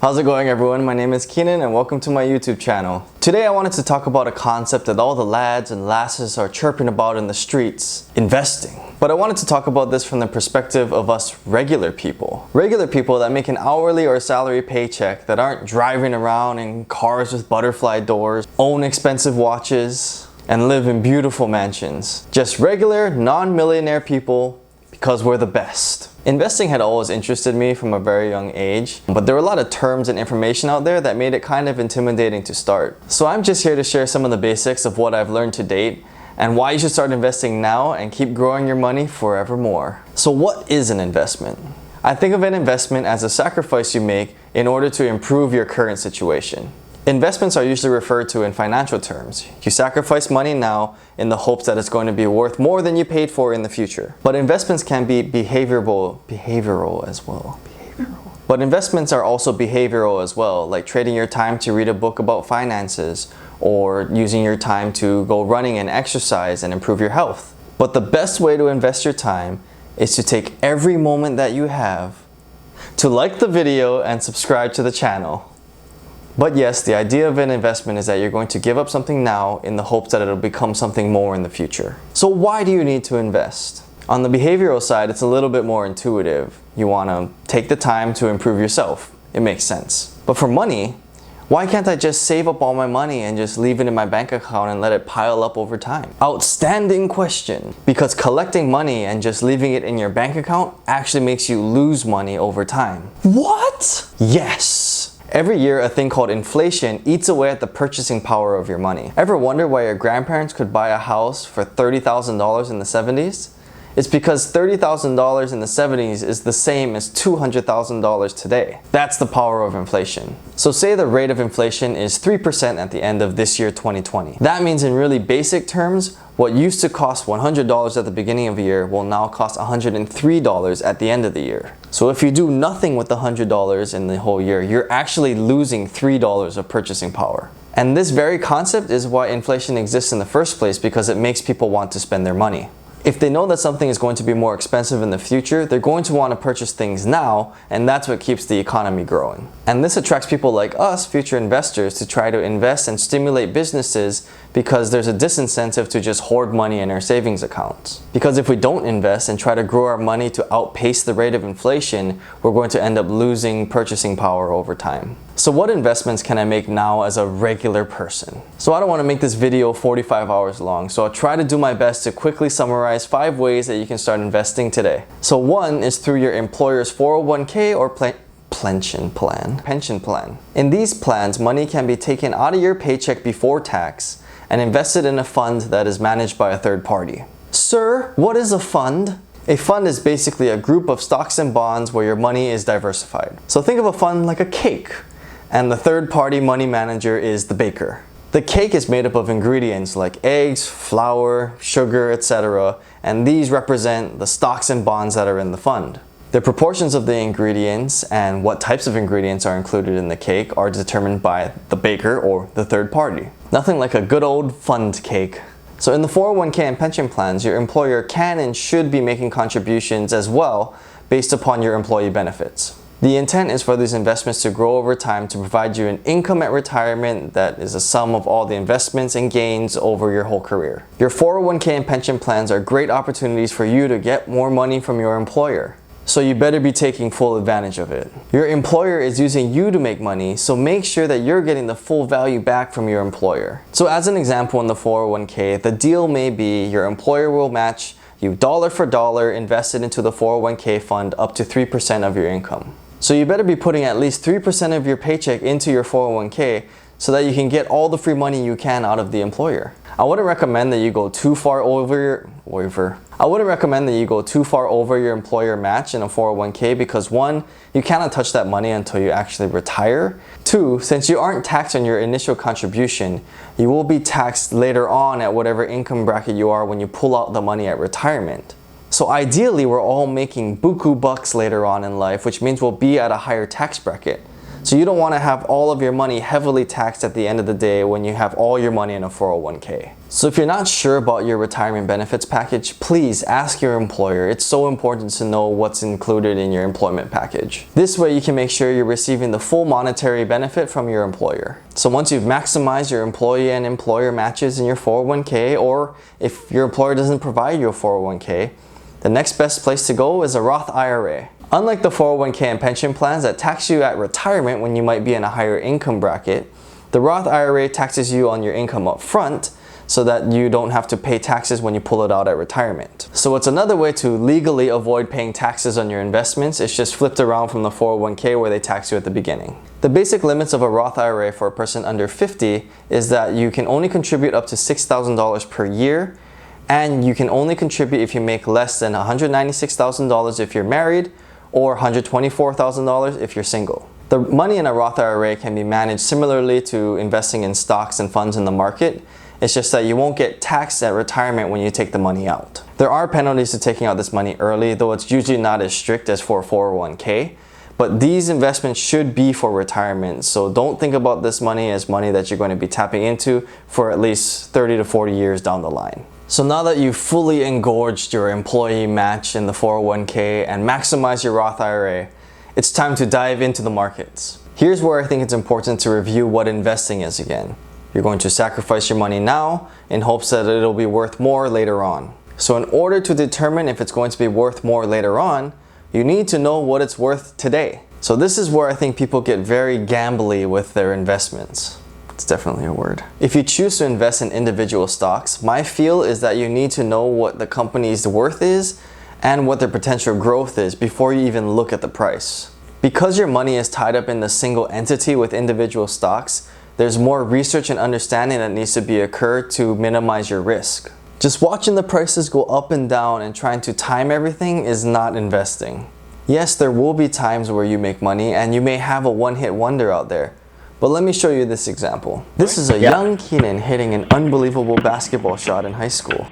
How's it going, everyone? My name is Keenan and welcome to my YouTube channel. Today I wanted to talk about a concept that all the lads and lasses are chirping about in the streets: investing. But I wanted to talk about this from the perspective of us regular people. Regular people that make an hourly or salary paycheck, that aren't driving around in cars with butterfly doors, own expensive watches, and live in beautiful mansions. Just regular, non-millionaire people, because we're the best. Investing had always interested me from a very young age, but there were a lot of terms and information out there that made it kind of intimidating to start. So I'm just here to share some of the basics of what I've learned to date and why you should start investing now and keep growing your money forevermore. So what is an investment? I think of an investment as a sacrifice you make in order to improve your current situation. Investments are usually referred to in financial terms. You sacrifice money now in the hopes that it's going to be worth more than you paid for in the future. But investments can be behavioral as well. But investments are also behavioral as well, like trading your time to read a book about finances or using your time to go running and exercise and improve your health. But the best way to invest your time is to take every moment that you have to like the video and subscribe to the channel. But yes, the idea of an investment is that you're going to give up something now in the hopes that it'll become something more in the future. So why do you need to invest? On the behavioral side, it's a little bit more intuitive. You want to take the time to improve yourself. It makes sense. But for money, why can't I just save up all my money and just leave it in my bank account and let it pile up over time? Outstanding question. Because collecting money and just leaving it in your bank account actually makes you lose money over time. What? Yes. Every year, a thing called inflation eats away at the purchasing power of your money. Ever wonder why your grandparents could buy a house for $30,000 in the 70s? It's because $30,000 in the 70s is the same as $200,000 today. That's the power of inflation. So say the rate of inflation is 3% at the end of this year, 2020. That means in really basic terms, what used to cost $100 at the beginning of the year will now cost $103 at the end of the year. So if you do nothing with the $100 in the whole year, you're actually losing $3 of purchasing power. And this very concept is why inflation exists in the first place, because it makes people want to spend their money. If they know that something is going to be more expensive in the future, they're going to want to purchase things now, and that's what keeps the economy growing. And this attracts people like us, future investors, to try to invest and stimulate businesses, because there's a disincentive to just hoard money in our savings accounts. Because if we don't invest and try to grow our money to outpace the rate of inflation, we're going to end up losing purchasing power over time. So what investments can I make now as a regular person? So I don't want to make this video 45 hours long, so I'll try to do my best to quickly summarize 5 ways that you can start investing today. So one is through your employer's 401k or pension plan. In these plans, money can be taken out of your paycheck before tax and invested in a fund that is managed by a third party. Sir, what is a fund? A fund is basically a group of stocks and bonds where your money is diversified. So think of a fund like a cake, and the third-party money manager is the baker. The cake is made up of ingredients like eggs, flour, sugar, etc., and these represent the stocks and bonds that are in the fund. The proportions of the ingredients and what types of ingredients are included in the cake are determined by the baker or the third party. Nothing like a good old fund cake. So in the 401k and pension plans, your employer can and should be making contributions as well based upon your employee benefits. The intent is for these investments to grow over time to provide you an income at retirement that is a sum of all the investments and gains over your whole career. Your 401k and pension plans are great opportunities for you to get more money from your employer. So you better be taking full advantage of it. Your employer is using you to make money, so make sure that you're getting the full value back from your employer. So as an example, in the 401k, the deal may be your employer will match you dollar for dollar invested into the 401k fund up to 3% of your income. So you better be putting at least 3% of your paycheck into your 401k so that you can get all the free money you can out of the employer. I wouldn't recommend that you go too far over your employer match in a 401k because 1, you cannot touch that money until you actually retire. 2, since you aren't taxed on your initial contribution, you will be taxed later on at whatever income bracket you are when you pull out the money at retirement. So ideally, we're all making buku bucks later on in life, which means we'll be at a higher tax bracket. So you don't want to have all of your money heavily taxed at the end of the day when you have all your money in a 401k. So if you're not sure about your retirement benefits package, please ask your employer. It's so important to know what's included in your employment package. This way you can make sure you're receiving the full monetary benefit from your employer. So once you've maximized your employee and employer matches in your 401k, or if your employer doesn't provide you a 401k, the next best place to go is a Roth IRA. Unlike the 401k and pension plans that tax you at retirement when you might be in a higher income bracket, the Roth IRA taxes you on your income up front, so that you don't have to pay taxes when you pull it out at retirement. So it's another way to legally avoid paying taxes on your investments. It's just flipped around from the 401k where they tax you at the beginning. The basic limits of a Roth IRA for a person under 50 is that you can only contribute up to $6,000 per year, and you can only contribute if you make less than $196,000 if you're married, or $124,000 if you're single. The money in a Roth IRA can be managed similarly to investing in stocks and funds in the market. It's just that you won't get taxed at retirement when you take the money out. There are penalties to taking out this money early, though it's usually not as strict as for a 401k. But these investments should be for retirement, so don't think about this money as money that you're going to be tapping into for at least 30 to 40 years down the line. So now that you've fully engorged your employee match in the 401k and maximized your Roth IRA, it's time to dive into the markets. Here's where I think it's important to review what investing is again. You're going to sacrifice your money now in hopes that it'll be worth more later on. So in order to determine if it's going to be worth more later on, you need to know what it's worth today. So this is where I think people get very gambly with their investments. It's definitely a word. If you choose to invest in individual stocks, my feel is that you need to know what the company's worth is and what their potential growth is before you even look at the price. Because your money is tied up in the single entity with individual stocks, there's more research and understanding that needs to be occurred to minimize your risk. Just watching the prices go up and down and trying to time everything is not investing. Yes, there will be times where you make money and you may have a one-hit wonder out there. But let me show you this example. This is a young Keenan hitting an unbelievable basketball shot in high school.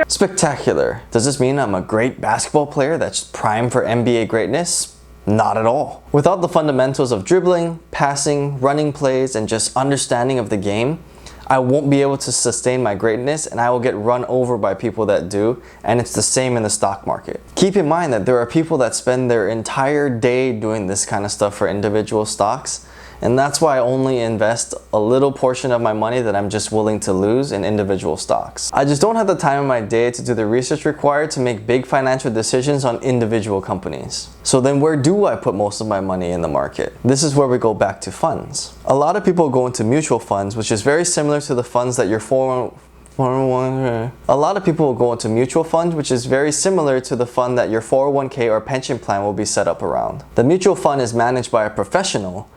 Spectacular. Does this mean I'm a great basketball player that's primed for NBA greatness? Not at all. Without the fundamentals of dribbling, passing, running plays, and just understanding of the game, I won't be able to sustain my greatness and I will get run over by people that do, and it's the same in the stock market. Keep in mind that there are people that spend their entire day doing this kind of stuff for individual stocks, and that's why I only invest a little portion of my money that I'm just willing to lose in individual stocks. I just don't have the time in my day to do the research required to make big financial decisions on individual companies. So then where do I put most of my money in the market? This is where we go back to funds. A lot of people go into mutual funds, which is very similar to the funds that your 401k. A lot of people will go into mutual funds, which is very similar to the fund that your 401k or pension plan will be set up around. The mutual fund is managed by a professional,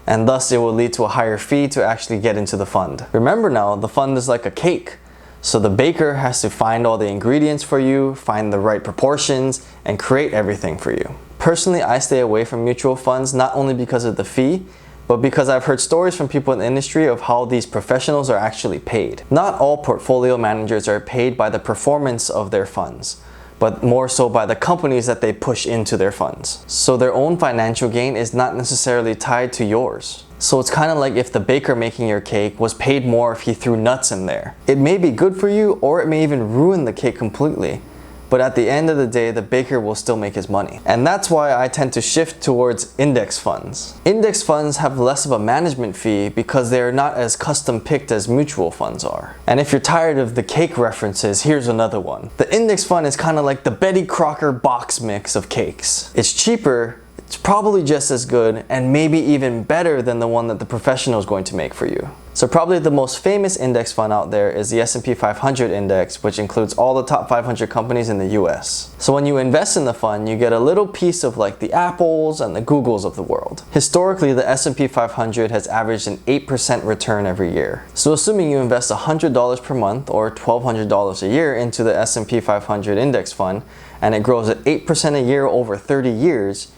and thus it will lead to a higher fee to actually get into the fund. Remember now, the fund is like a cake. So the baker has to find all the ingredients for you, find the right proportions, and create everything for you. Personally, I stay away from mutual funds not only because of the fee, but because I've heard stories from people in the industry of how these professionals are actually paid. Not all portfolio managers are paid by the performance of their funds, but more so by the companies that they push into their funds. So their own financial gain is not necessarily tied to yours. So it's kind of like if the baker making your cake was paid more if he threw nuts in there. It may be good for you, or it may even ruin the cake completely. But at the end of the day, the baker will still make his money. And that's why I tend to shift towards index funds. Index funds have less of a management fee because they are not as custom picked as mutual funds are. And if you're tired of the cake references, here's another one. The index fund is kind of like the Betty Crocker box mix of cakes. It's cheaper, it's probably just as good, and maybe even better than the one that the professional is going to make for you. So probably the most famous index fund out there is the S&P 500 index, which includes all the top 500 companies in the US. So when you invest in the fund, you get a little piece of like the Apples and the Googles of the world. Historically, the S&P 500 has averaged an 8% return every year. So assuming you invest $100 per month or $1,200 a year into the S&P 500 index fund, and it grows at 8% a year over 30 years,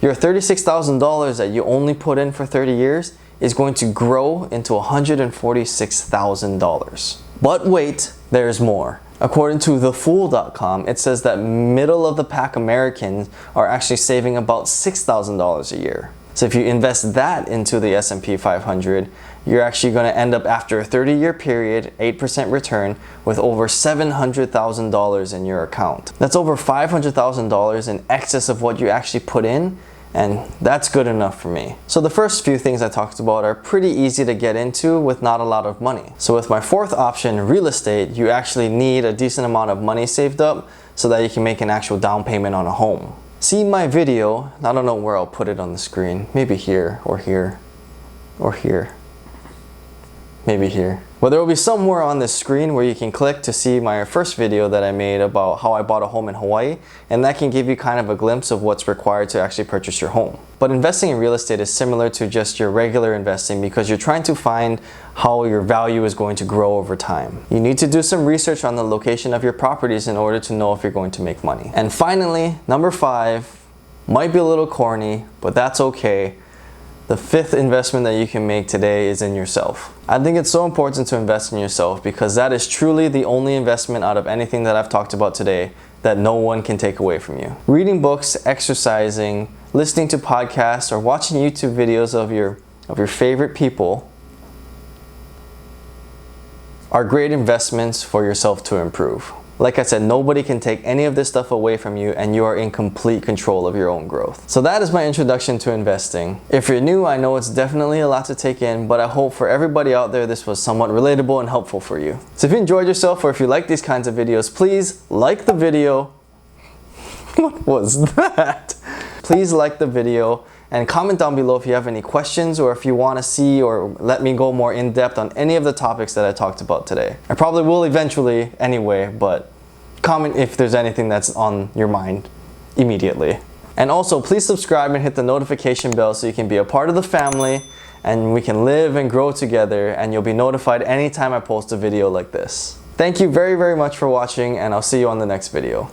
your $36,000 that you only put in for 30 years is going to grow into $146,000. But wait, there's more. According to thefool.com, it says that middle of the pack Americans are actually saving about $6,000 a year. So if you invest that into the S&P 500, you're actually going to end up after a 30-year period, 8% return, with over $700,000 in your account. That's over $500,000 in excess of what you actually put in, and that's good enough for me. So the first few things I talked about are pretty easy to get into with not a lot of money. So with my fourth option, real estate, you actually need a decent amount of money saved up so that you can make an actual down payment on a home. See my video, I don't know where I'll put it on the screen, maybe here, or here, or here, maybe here. But there will be somewhere on this screen where you can click to see my first video that I made about how I bought a home in Hawaii, and that can give you kind of a glimpse of what's required to actually purchase your home. But investing in real estate is similar to just your regular investing because you're trying to find how your value is going to grow over time. You need to do some research on the location of your properties in order to know if you're going to make money. And finally, number 5, might be a little corny, but that's okay. The fifth investment that you can make today is in yourself. I think it's so important to invest in yourself because that is truly the only investment out of anything that I've talked about today that no one can take away from you. Reading books, exercising, listening to podcasts, or watching YouTube videos of your favorite people are great investments for yourself to improve. Like I said, nobody can take any of this stuff away from you, and you are in complete control of your own growth. So that is my introduction to investing. If you're new, I know it's definitely a lot to take in, but I hope for everybody out there this was somewhat relatable and helpful for you. So if you enjoyed yourself or if you like these kinds of videos, please like the video. What was that? Please like the video and comment down below if you have any questions or if you want to see or let me go more in depth on any of the topics that I talked about today. I probably will eventually anyway, but comment if there's anything that's on your mind immediately. And also, please subscribe and hit the notification bell so you can be a part of the family and we can live and grow together, and you'll be notified anytime I post a video like this. Thank you very, very much for watching, and I'll see you on the next video.